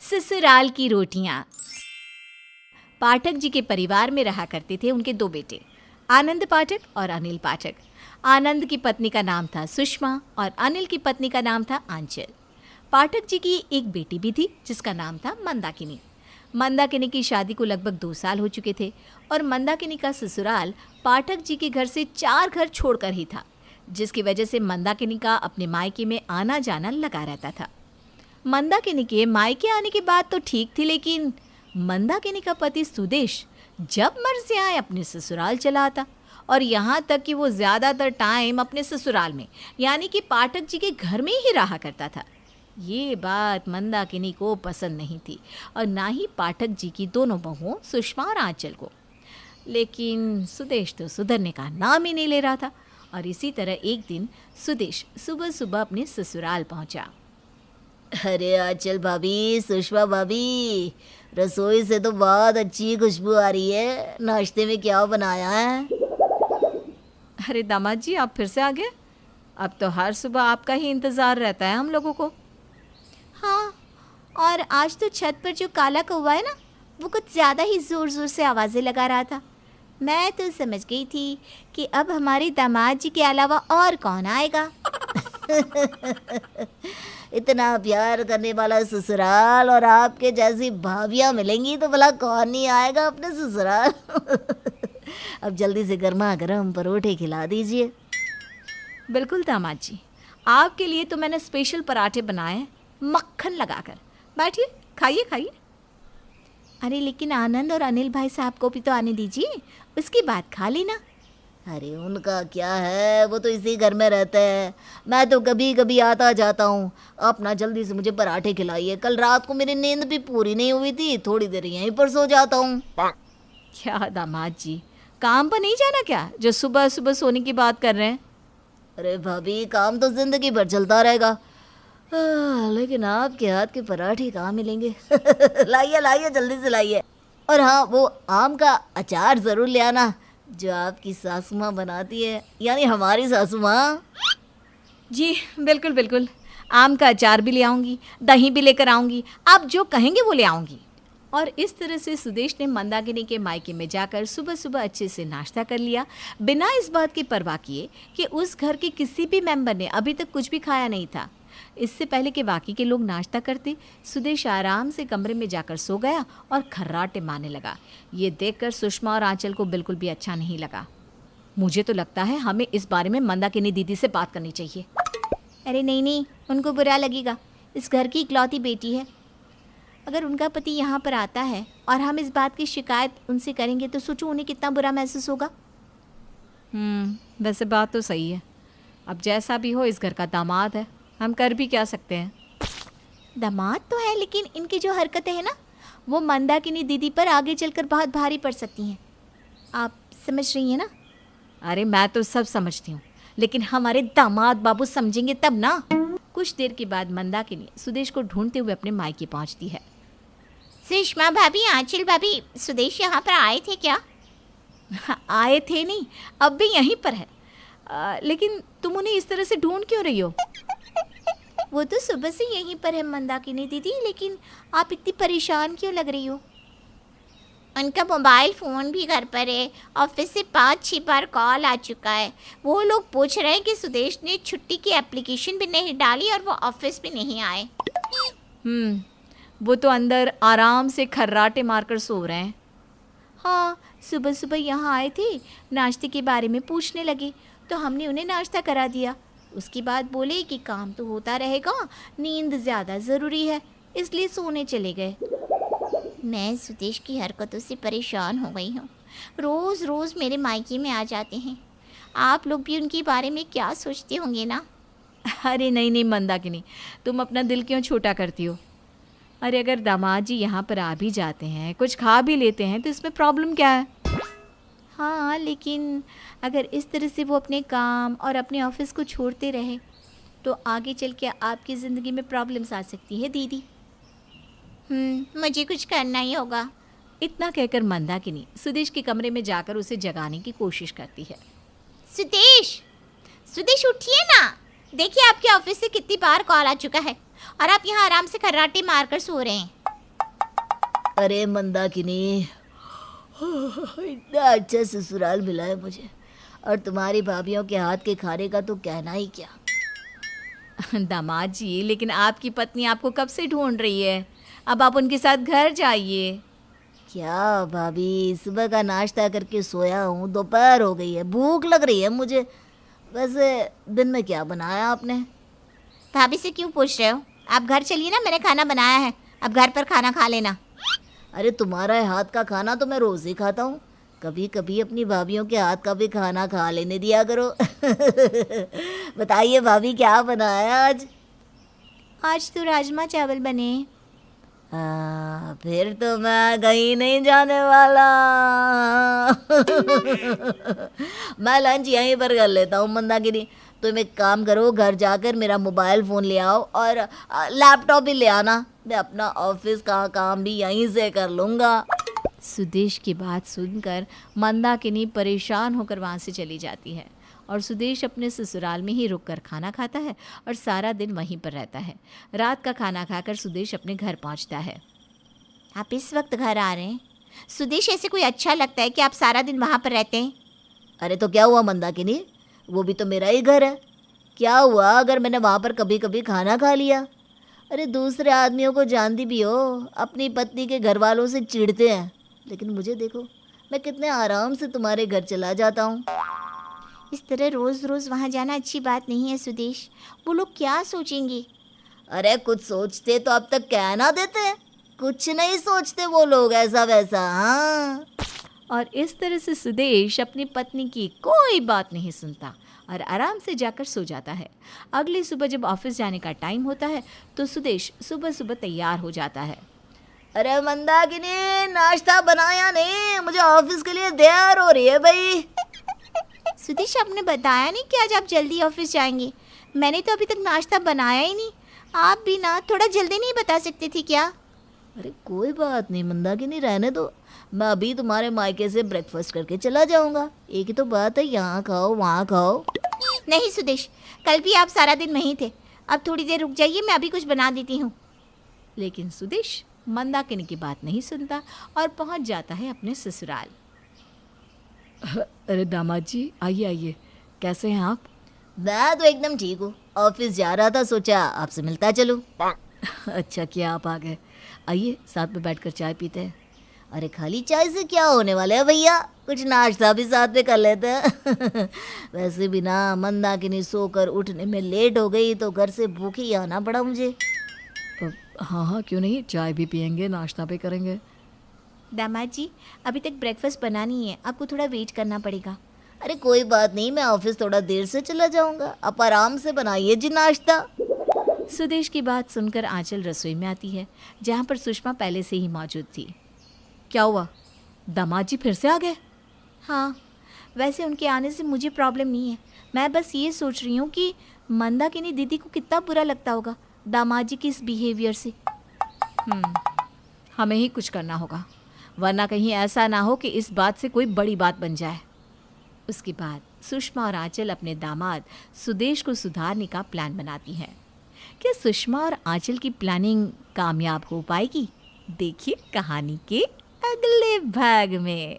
ससुराल की रोटियां। पाठक जी के परिवार में रहा करते थे उनके दो बेटे, आनंद पाठक और अनिल पाठक। आनंद की पत्नी का नाम था सुषमा और अनिल की पत्नी का नाम था आंचल। पाठक जी की एक बेटी भी थी जिसका नाम था मंदाकिनी। मंदाकिनी की शादी को लगभग 2 साल हो चुके थे और मंदाकिनी का ससुराल पाठक जी के घर से 4 घर छोड़कर ही था, जिसकी वजह से मंदाकिनी का अपने मायके में आना जाना लगा रहता था। मंदाकिनी के मायके आने की बात तो ठीक थी, लेकिन मंदाकिनी का पति सुदेश जब मर्जी आए अपने ससुराल चला आता और यहाँ तक कि वो ज़्यादातर टाइम अपने ससुराल में यानी कि पाठक जी के घर में ही रहा करता था। ये बात मंदाकिनी को पसंद नहीं थी और ना ही पाठक जी की दोनों बहुओं सुषमा और आंचल को। लेकिन सुदेश तो सुधरने का नाम ही नहीं ले रहा था और इसी तरह एक दिन सुदेश सुबह सुबह अपने ससुराल पहुंचा। अरे आंचल भाभी, सुषमा भाभी, रसोई से तो बहुत अच्छी खुशबू आ रही है। नाश्ते में क्या बनाया है? अरे दामाद जी, आप फिर से आ गए? अब तो हर सुबह आपका ही इंतज़ार रहता है हम लोगों को। हाँ, और आज तो छत पर जो काला कौवा है ना, वो कुछ ज़्यादा ही ज़ोर ज़ोर से आवाज़ें लगा रहा था। मैं तो समझ गई थी कि अब हमारे दामाद जी के अलावा और कौन आएगा। इतना प्यार करने वाला ससुराल और आपके जैसी भाभियाँ मिलेंगी तो भला कौन नहीं आएगा अपने ससुराल। अब जल्दी से गर्मा गर्म परोठे खिला दीजिए। बिल्कुल दामाद जी, आपके लिए तो मैंने स्पेशल पराठे बनाए हैं मक्खन लगाकर। बैठिए, खाइए खाइए। अरे लेकिन आनंद और अनिल भाई साहब को भी तो आने दीजिए, उसकी बात खा लेना। अरे उनका क्या है, वो तो इसी घर में रहते हैं। मैं तो कभी कभी आता जाता हूँ। आप ना जल्दी से मुझे पराठे खिलाइए। कल रात को मेरी नींद भी पूरी नहीं हुई थी, थोड़ी देर यहीं पर सो जाता हूँ। क्या दामाद जी, काम पर नहीं जाना क्या जो सुबह सुबह सोने की बात कर रहे हैं? अरे भाभी, काम तो जिंदगी भर चलता रहेगा, लेकिन आपके हाथ के पराठे कहाँ मिलेंगे। लाइए लाइए, जल्दी से लाइए। और हाँ, वो आम का अचार ज़रूर ले आना जो आपकी सासू माँ बनाती है, यानी हमारी सासू माँ। जी बिल्कुल बिल्कुल, आम का अचार भी ले आऊँगी, दही भी लेकर आऊँगी, आप जो कहेंगे वो ले आऊँगी। और इस तरह से सुदेश ने मंदाकिनी के मायके में जाकर सुबह सुबह अच्छे से नाश्ता कर लिया, बिना इस बात की परवाह किए कि उस घर के किसी भी मेंबर ने अभी तक कुछ भी खाया नहीं था। इससे पहले कि बाकी के लोग नाश्ता करते, सुदेश आराम से कमरे में जाकर सो गया और खर्राटे मारने लगा। ये देखकर सुषमा और आंचल को बिल्कुल भी अच्छा नहीं लगा। मुझे तो लगता है हमें इस बारे में मंदाकिनी दीदी से बात करनी चाहिए। अरे नहीं नहीं, उनको बुरा लगेगा, इस घर की इकलौती बेटी है। अगर उनका पति यहाँ पर आता है और हम इस बात की शिकायत उनसे करेंगे तो सोचो उन्हें कितना बुरा महसूस होगा। वैसे बात तो सही है। अब जैसा भी हो, इस घर का दामाद है, हम कर भी क्या सकते हैं। दामाद तो है, लेकिन इनकी जो हरकतें हैं ना, वो मंदाकिनी दीदी पर आगे चलकर बहुत भारी पड़ सकती हैं। आप समझ रही हैं ना? अरे मैं तो सब समझती हूँ, लेकिन हमारे दामाद बाबू समझेंगे तब ना। कुछ देर के बाद मंदाकिनी सुदेश को ढूंढते हुए अपने मायके पहुँचती है। सुषमा भाभी, आंचल भाभी, सुदेश यहाँ पर आए थे क्या? आए थे नहीं, अब भी यहीं पर है। लेकिन तुम उन्हें इस तरह से ढूंढ क्यों रही हो? वो तो सुबह से यहीं पर है मंदाकिनी दीदी, लेकिन आप इतनी परेशान क्यों लग रही हो? उनका मोबाइल फ़ोन भी घर पर है, ऑफिस से 5-6 बार कॉल आ चुका है। वो लोग पूछ रहे हैं कि सुदेश ने छुट्टी की एप्लीकेशन भी नहीं डाली और वो ऑफिस भी नहीं आए। वो तो अंदर आराम से खर्राटे मारकर सो रहे हैं। हाँ, सुबह सुबह यहाँ आए थे, नाश्ते के बारे में पूछने लगे तो हमने उन्हें नाश्ता करा दिया। उसके बाद बोले कि काम तो होता रहेगा, नींद ज़्यादा ज़रूरी है, इसलिए सोने चले गए। मैं सुदेश की हरकतों से परेशान हो गई हूँ। रोज़ रोज़ मेरे मायके में आ जाते हैं। आप लोग भी उनके बारे में क्या सोचते होंगे ना? अरे नहीं नहीं मंदाकिनी, तुम अपना दिल क्यों छोटा करती हो? अरे अगर दामाद जी यहाँ पर आ भी जाते हैं, कुछ खा भी लेते हैं, तो इसमें प्रॉब्लम क्या है? हाँ, लेकिन अगर इस तरह से वो अपने काम और अपने ऑफिस को छोड़ते रहे तो आगे चल के आपकी ज़िंदगी में प्रॉब्लम्स आ सकती है दीदी। मुझे कुछ करना ही होगा। इतना कहकर मंदाकिनी सुदेश के कमरे में जाकर उसे जगाने की कोशिश करती है। सुदेश, सुदेश उठिए ना, देखिए आपके ऑफिस से कितनी बार कॉल आ चुका है और आप यहाँ आराम से खर्राटे मारकर सो रहे हैं। अरे मंदाकिनी, इतना अच्छा ससुराल मिला है मुझे, और तुम्हारी भाभीयों के हाथ के खाने का तो कहना ही क्या। दामाद जी, लेकिन आपकी पत्नी आपको कब से ढूंढ रही है, अब आप उनके साथ घर जाइए। क्या भाभी, सुबह का नाश्ता करके सोया हूँ, दोपहर हो गई है, भूख लग रही है मुझे। वैसे दिन में क्या बनाया आपने? भाभी से क्यों पूछ रहे हो? आप घर चलिए ना, मैंने खाना बनाया है, अब घर पर खाना खा लेना। अरे तुम्हारा हाथ का खाना तो मैं रोज़ ही खाता हूँ, कभी कभी अपनी भाभीयों के हाथ का भी खाना खा लेने दिया करो। बताइए भाभी, क्या बनाया आज? आज तो राजमा चावल बने। फिर तो मैं कहीं नहीं जाने वाला। मैं लंच यहीं पर कर लेता हूँ मंदाकिनी। तुम एक काम करो, घर जाकर मेरा मोबाइल फ़ोन ले आओ और लैपटॉप भी ले आना, मैं अपना ऑफिस का काम भी यहीं से कर लूँगा। सुदेश की बात सुनकर मंदाकिनी परेशान होकर वहाँ से चली जाती है और सुदेश अपने ससुराल में ही रुककर खाना खाता है और सारा दिन वहीं पर रहता है। रात का खाना खाकर सुदेश अपने घर पहुँचता है। आप इस वक्त घर आ रहे हैं? सुदेश, ऐसे कोई अच्छा लगता है कि आप सारा दिन वहाँ पर रहते हैं? अरे तो क्या हुआ मंदाकिनी, वो भी तो मेरा ही घर है। क्या हुआ अगर मैंने वहाँ पर कभी कभी खाना खा लिया? अरे दूसरे आदमियों को जानती भी हो, अपनी पत्नी के घर वालों से चिढ़ते हैं, लेकिन मुझे देखो, मैं कितने आराम से तुम्हारे घर चला जाता हूँ। इस तरह रोज़ रोज़ वहाँ जाना अच्छी बात नहीं है सुदेश, वो लोग क्या सोचेंगे? अरे कुछ सोचते तो अब तक कह ना देते, कुछ नहीं सोचते वो लोग ऐसा वैसा। हाँ, और इस तरह से सुदेश अपनी पत्नी की कोई बात नहीं सुनता और आराम से जाकर सो जाता है। अगली सुबह जब ऑफिस जाने का टाइम होता है तो सुदेश सुबह सुबह तैयार हो जाता है। अरे मंदाकिनी, नाश्ता बनाया नहीं, मुझे ऑफिस के लिए देर हो रही है भाई। सुदेश, आपने बताया नहीं कि आज आप जल्दी ऑफिस जाएंगे? मैंने तो अभी तक नाश्ता बनाया ही नहीं। आप भी ना थोड़ा जल्दी नहीं बता सकती थी क्या? अरे कोई बात नहीं मंदाकिनी, रहने दो, मैं अभी तुम्हारे मायके से ब्रेकफास्ट करके चला जाऊंगा। एक ही तो बात है, यहाँ खाओ वहाँ खाओ। नहीं सुदेश, कल भी आप सारा दिन वहीं थे, अब थोड़ी देर रुक जाइए, मैं अभी कुछ बना देती हूँ। लेकिन सुदेश मंदाकिनी की बात नहीं सुनता और पहुंच जाता है अपने ससुराल। अरे दामाद जी, आइए आइए, कैसे हैं आप? मैं तो एकदम ठीक हूँ, ऑफिस जा रहा था, सोचा आपसे मिलता चलूँ। अच्छा किया आप आ गए, आइए साथ में बैठकर चाय पीते हैं। अरे खाली चाय से क्या होने वाला है भैया, कुछ नाश्ता भी साथ में कर लेते हैं। वैसे भी ना मंदाकिनी सोकर उठने में लेट हो गई तो घर से भूखे ही आना पड़ा मुझे। हाँ हाँ, क्यों नहीं, चाय भी पियेंगे, नाश्ता भी करेंगे। दामाद जी, अभी तक ब्रेकफास्ट बना नहीं है, आपको थोड़ा वेट करना पड़ेगा। अरे कोई बात नहीं, मैं ऑफिस थोड़ा देर से चला जाऊंगा, आप आराम से बनाइए जी नाश्ता। सुदेश की बात सुनकर आंचल रसोई में आती है जहाँ पर सुषमा पहले से ही मौजूद थी। क्या हुआ, दामाद जी फिर से आ गए? हाँ, वैसे उनके आने से मुझे प्रॉब्लम नहीं है, मैं बस ये सोच रही हूँ कि मंदाकिनी दीदी को कितना बुरा लगता होगा दामाद जी की इस बिहेवियर से। हमें ही कुछ करना होगा, वरना कहीं ऐसा ना हो कि इस बात से कोई बड़ी बात बन जाए। उसके बाद सुषमा और आंचल अपने दामाद सुदेश को सुधारने का प्लान बनाती हैं। क्या सुषमा और आंचल की प्लानिंग कामयाब हो पाएगी? देखिए कहानी के अगले भाग में।